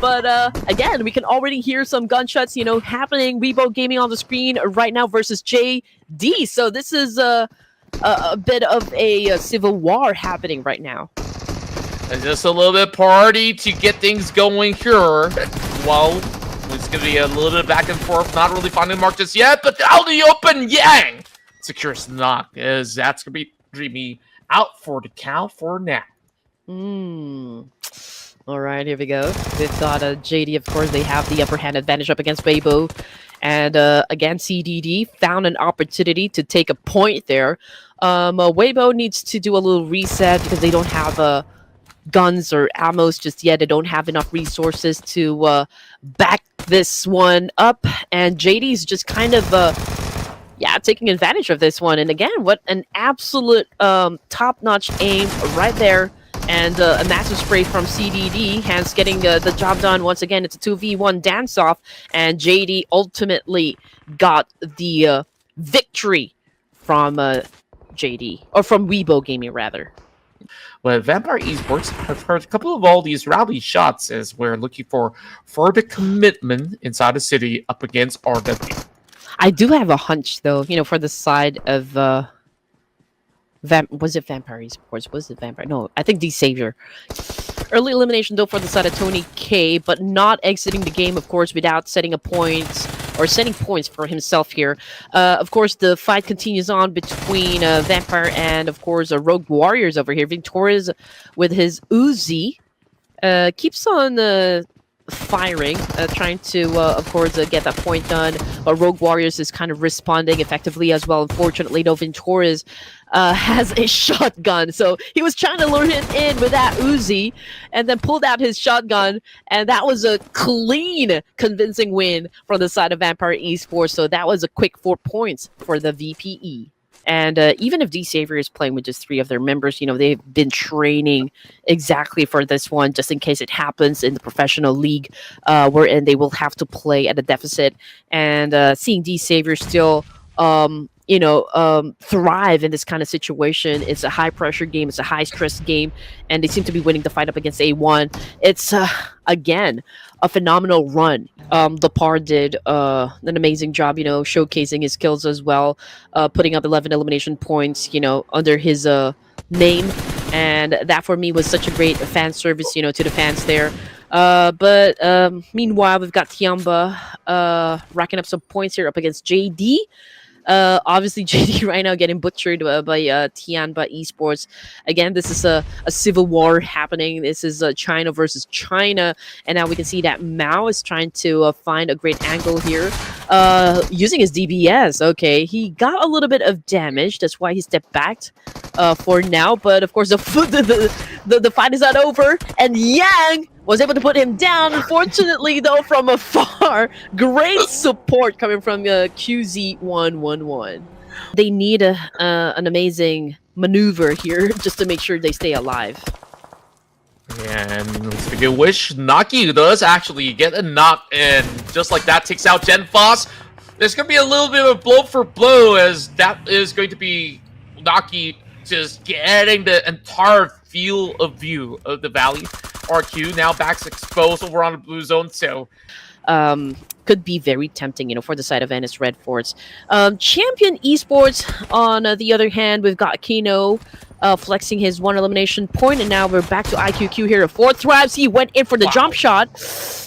But again, we can already hear some gunshots, happening. Weibo Gaming on the screen right now versus JD. So this is a bit of a civil war happening right now. And just a little bit party to get things going here. Well, it's going to be a little bit back and forth. Not really finding the mark just yet, but out in the open, Yang secures knock, as that's going to be Dreamy out for the count for now. All right, here we go. They've got JD, of course. They have the upper hand advantage up against Weibo. And again, CDD found an opportunity to take a point there. Weibo needs to do a little reset because they don't have guns or ammos just yet. They don't have enough resources to back this one up. And JD's just kind of taking advantage of this one. And again, what an absolute top-notch aim right there. And a massive spray from CDD, hence getting the job done. Once again, it's a 2v1 dance-off, and JD ultimately got the victory from JD, or from Weibo Gaming, rather. Well, Vampire Esports have heard a couple of all these rally shots as we're looking for further commitment inside the city up against RW. I do have a hunch, though, for the side of... was it Vampire Esports? Was it Vampire? No, I think D-Savior. Early elimination, though, for the side of Tony K, but not exiting the game, of course, without setting a point or setting points for himself here. Of course, the fight continues on between Vampire and, of course, Rogue Warriors over here. Victorious with his Uzi keeps on firing, trying to, of course, get that point done. But Rogue Warriors is kind of responding effectively as well. Unfortunately, though, Ventoris has a shotgun. So he was trying to lure him in with that Uzi and then pulled out his shotgun. And that was a clean, convincing win from the side of Vampire Esports. So that was a quick 4 points for the VPE. And even if D-Savior is playing with just 3 of their members, they've been training exactly for this one, just in case it happens in the professional league, wherein they will have to play at a deficit. And seeing D-Savior still, thrive in this kind of situation. It's a high-pressure game. It's a high-stress game. And they seem to be winning the fight up against A1. It's, again, a phenomenal run. Lepar did an amazing job, showcasing his skills as well, putting up 11 elimination points, under his name. And that, for me, was such a great fan service, to the fans there. But meanwhile, we've got Tiamba racking up some points here up against JD. Obviously, JD right now getting butchered by Tianba Esports. Again, this is a civil war happening. This is China versus China. And now we can see that Mao is trying to find a great angle here. Using his DBS. Okay, he got a little bit of damage. That's why he stepped back for now. But, of course, the fight is not over. And Yang was able to put him down. Unfortunately, though, from afar. Great support coming from QZ111. They need an amazing maneuver here just to make sure they stay alive. And let's begin wish. Naki does actually get a knock, and just like that, takes out Gen Foss. There's going to be a little bit of blow for blow, as that is going to be Naki just getting the entire field of view of the valley. RQ now back's exposed over on the blue zone, so could be very tempting, for the side of Venice Red Forts. Champion Esports, on the other hand, we've got Kino flexing his 1 elimination point, and now we're back to IQQ here. 4 thrives. He went in for the jump shot.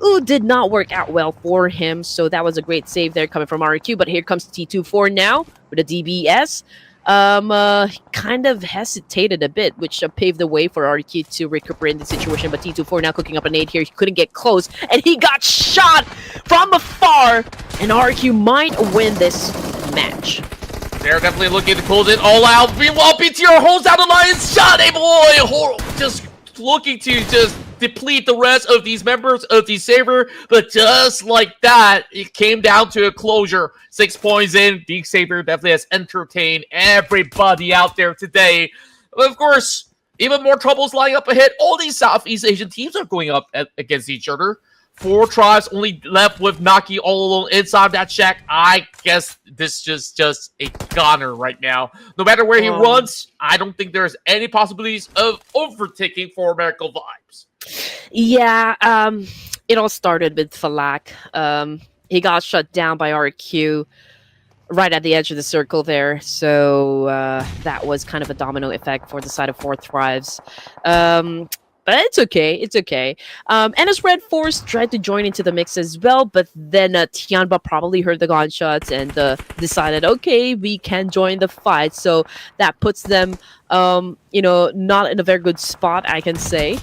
Ooh, did not work out well for him, so that was a great save there coming from RQ. But here comes T24 now with a DBS. Kind of hesitated a bit, which paved the way for RQ to recuperate the situation. But T24 now cooking up a nade here. He couldn't get close, and he got shot from afar. And RQ might win this match. They're definitely looking to close it all out. Meanwhile, BTR holds out the Lion's shot. Boy, just looking to just deplete the rest of these members of the Saber, but just like that, it came down to a closure. 6 points in, the Saber definitely has entertained everybody out there today. Of course, even more troubles lying up ahead. All these Southeast Asian teams are going up against each other. 4 tribes only left with Naki all alone inside that shack. I guess this is just a goner right now. No matter where he runs, I don't think there's any possibilities of overtaking for Miracle Vibes. Yeah, it all started with Falak. He got shut down by RQ right at the edge of the circle there. So that was kind of a domino effect for the side of Fourth Thrives. But it's okay. It's okay. NS Red Force tried to join into the mix as well, but then Tianba probably heard the gunshots and decided, okay, we can join the fight. So that puts them, not in a very good spot, I can say,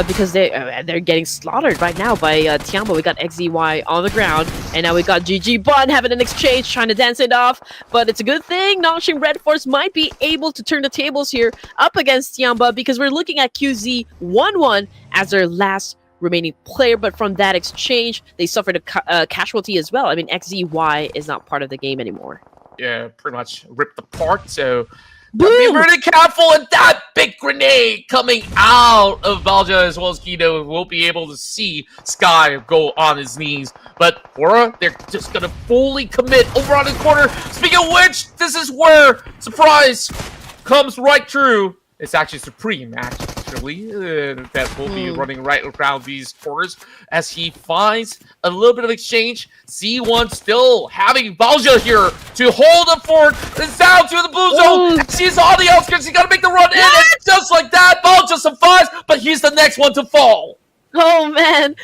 because they're getting slaughtered right now by Tianba. We got XZY on the ground, and now we got GG Bun having an exchange, trying to dance it off. But it's a good thing Nongshim Red Force might be able to turn the tables here up against Tianba, because we're looking at QZ 1-1 as their last remaining player. But from that exchange, they suffered a casualty as well. I mean, XZY is not part of the game anymore. Yeah, pretty much ripped apart. So Boom! be really careful, and that big grenade coming out of Balja as well as Guido will be able to see Sky go on his knees. But Bora, they're just gonna fully commit over on the corner. Speaking of which, this is where surprise comes right through. It's actually Supreme, actually, that will be running right around these corners as he finds a little bit of exchange. C1 still having Balja here to hold the fort. It's down to the blue zone. She's on the outskirts. He's got to make the run in. And just like that, Balja survives, but he's the next one to fall. Oh, man.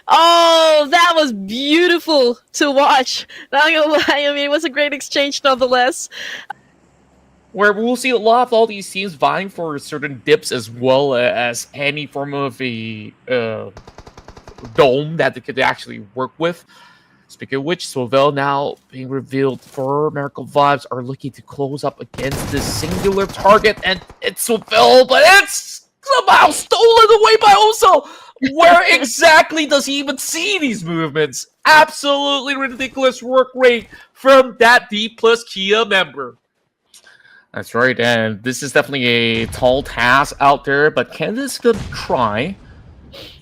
Oh, that was beautiful to watch. Not gonna lie, I mean, it was a great exchange nonetheless. Where we'll see a lot of all these teams vying for certain dips as well as any form of a dome that they could actually work with. Speaking of which, Swavel now being revealed for Miracle Vibes are looking to close up against this singular target, and it's Swavel, but it's somehow stolen away by Oso. Where exactly does he even see these movements? Absolutely ridiculous work rate from that D plus Kia member. That's right, and this is definitely a tall task out there, but Candace could try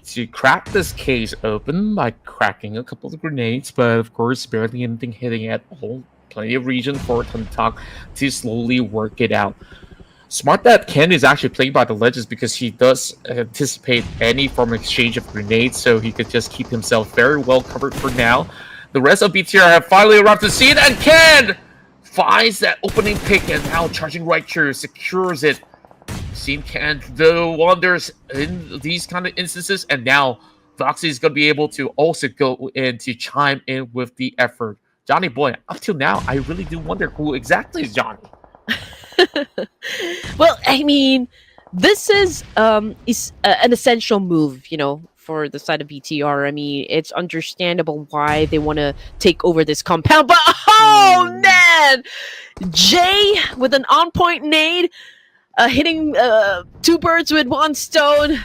to crack this case open by cracking a couple of grenades, but of course, barely anything hitting at all. Plenty of region for Thundertalk to slowly work it out. Smart that Ken is actually playing by the ledges because he does anticipate any form of exchange of grenades, so he could just keep himself very well covered for now. The rest of BTR have finally arrived to see it, and Ken finds that opening pick and now charging right through, secures it. Seen Ken do wonders in these kind of instances, and now Foxy is going to be able to also go in to chime in with the effort. Johnny Boy, up till now, I really do wonder who exactly is Johnny. Well, I mean, this is an essential move, for the side of BTR. I mean, it's understandable why they want to take over this compound, but oh man, Jay with an on-point nade, hitting two birds with one stone.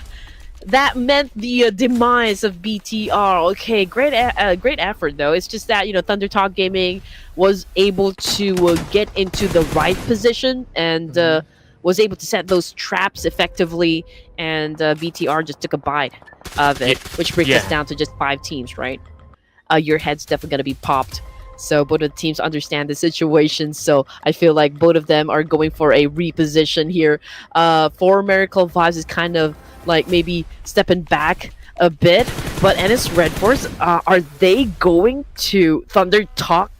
That meant the demise of BTR. Okay, great effort though. It's just that Thunder Talk Gaming was able to get into the right position and was able to set those traps effectively, and BTR just took a bite of it, which brings us down to just 5 teams, right? Your head's definitely gonna be popped. So both of the teams understand the situation, so I feel like both of them are going for a reposition here. For Miracle Vibes is kind of like maybe stepping back a bit, but NS Red Force, are they going to Thunder Talk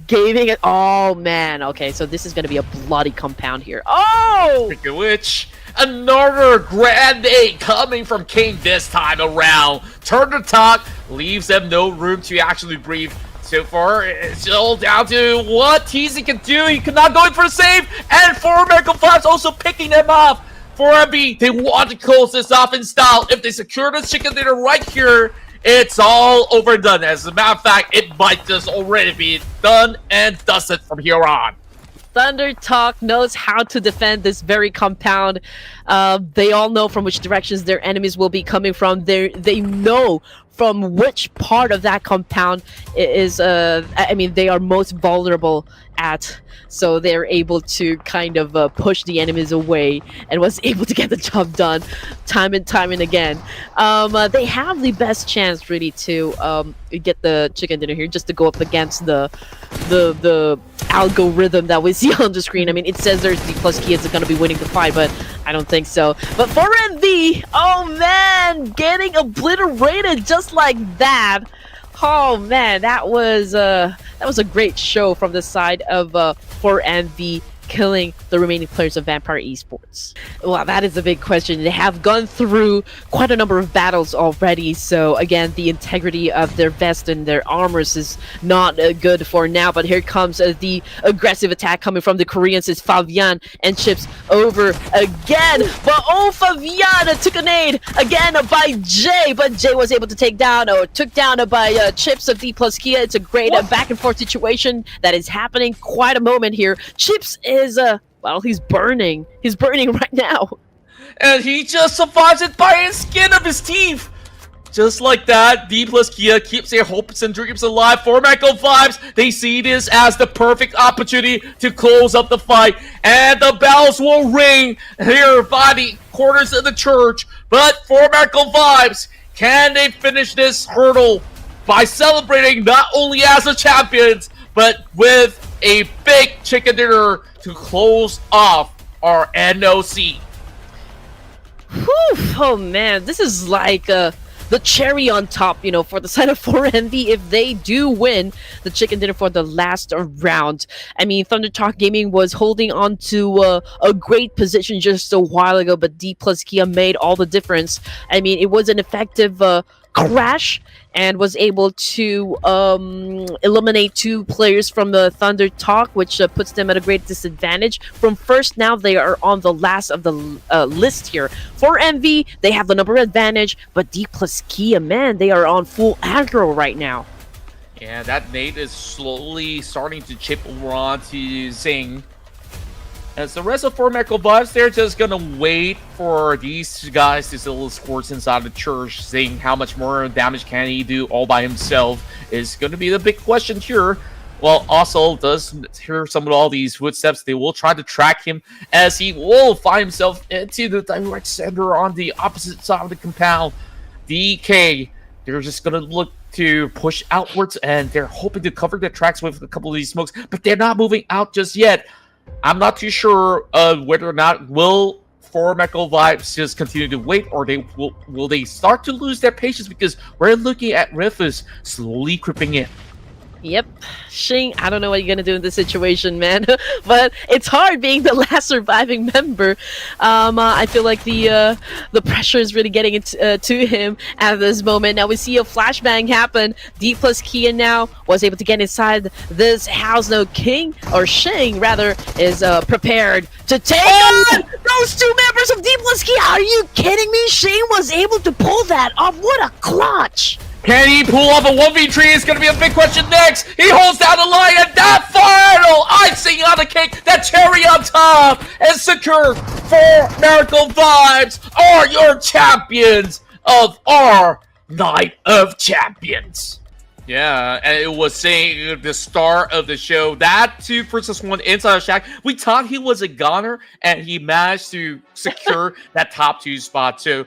Gaming? Oh man, okay, so this is going to be a bloody compound here. Oh! Speaking of which, another grenade coming from King this time around. Thunder Talk leaves them no room to actually breathe. So far, it's all down to what Teasy can do. He cannot go in for a save, and for Miracle Vibes also picking them off. For MB, they want to close this off in style. If they secure the chicken dinner right here, it's all over and done. As a matter of fact, it might just already be done and dusted from here on. Thunder Talk knows how to defend this very compound. They all know from which directions their enemies will be coming from. They know from which part of that compound is, they are most vulnerable at. So they're able to kind of push the enemies away and was able to get the job done time and again. They have the best chance really to get the chicken dinner here, just to go up against the algorithm that we see on the screen. I mean, it says there's D plus Kia is going to be winning the fight, but I don't think so. But for NV, oh man, getting obliterated just like that. Oh man, that was a great show from the side of 4MV, killing the remaining players of Vampire Esports. Well, that is a big question. They have gone through quite a number of battles already, so again, the integrity of their vest and their armors is not good for now. But here comes the aggressive attack coming from the Koreans. It's Fabian and Chips over again, but Fabian took a nade again by Jay, but Jay was able to take down, or took down by Chips of D plus Kia. It's a great back and forth situation that is happening. Quite a moment here. Chips is well, he's burning right now, and he just survives it by his skin of his teeth. Just like that, D plus Kia keeps their hopes and dreams alive. For Mako Vibes, they see this as the perfect opportunity to close up the fight, and the bells will ring here by the corners of the church. But for Mako Vibes, can they finish this hurdle by celebrating not only as the champions, but with a big chicken dinner to close off our NOC? Whew, oh man, this is like the cherry on top, you know, for the side of 4MV if they do win the chicken dinner for the last round. I mean, Thunder Talk Gaming was holding on to a great position just a while ago, but D plus Kia made all the difference. I mean, it was an effective crash and was able to eliminate 2 players from the Thunder Talk, which puts them at a great disadvantage. From first, now they are on the last of the list here. For MV, they have the number advantage, but D plus Kia, man, they are on full aggro right now. Yeah, that nade is slowly starting to chip over onto Zing. As the rest of 4Mako Vibes, they're just gonna wait for these guys to still score inside the church, seeing how much more damage can he do all by himself is gonna be the big question here. Well, also does hear some of all these footsteps. They will try to track him as he will find himself into the direct center on the opposite side of the compound. DK, they're just gonna look to push outwards, and they're hoping to cover the tracks with a couple of these smokes, but they're not moving out just yet. I'm not too sure whether or not will 4Mako Vibes just continue to wait, or they will they start to lose their patience, because we're looking at Rufus slowly creeping in. Yep, Shing, I don't know what you're gonna do in this situation, man. But it's hard being the last surviving member. I feel like the pressure is really getting to him at this moment. Now we see a flashbang happen. D plus Kia now was able to get inside this house. No, King, or Shing rather, is prepared to take on those 2 members of D plus Kia. Are you kidding me? Shing was able to pull that off. What a clutch! Can he pull off a 1v3? It's going to be a big question next. He holds down the line, and that final icing on the cake, that cherry on top, and secure 4Mako Vibes are your champions of our Night of Champions. Yeah, and it was saying the start of the show, that 2 versus 1 inside of Shack, we thought he was a goner, and he managed to secure that top 2 spot too.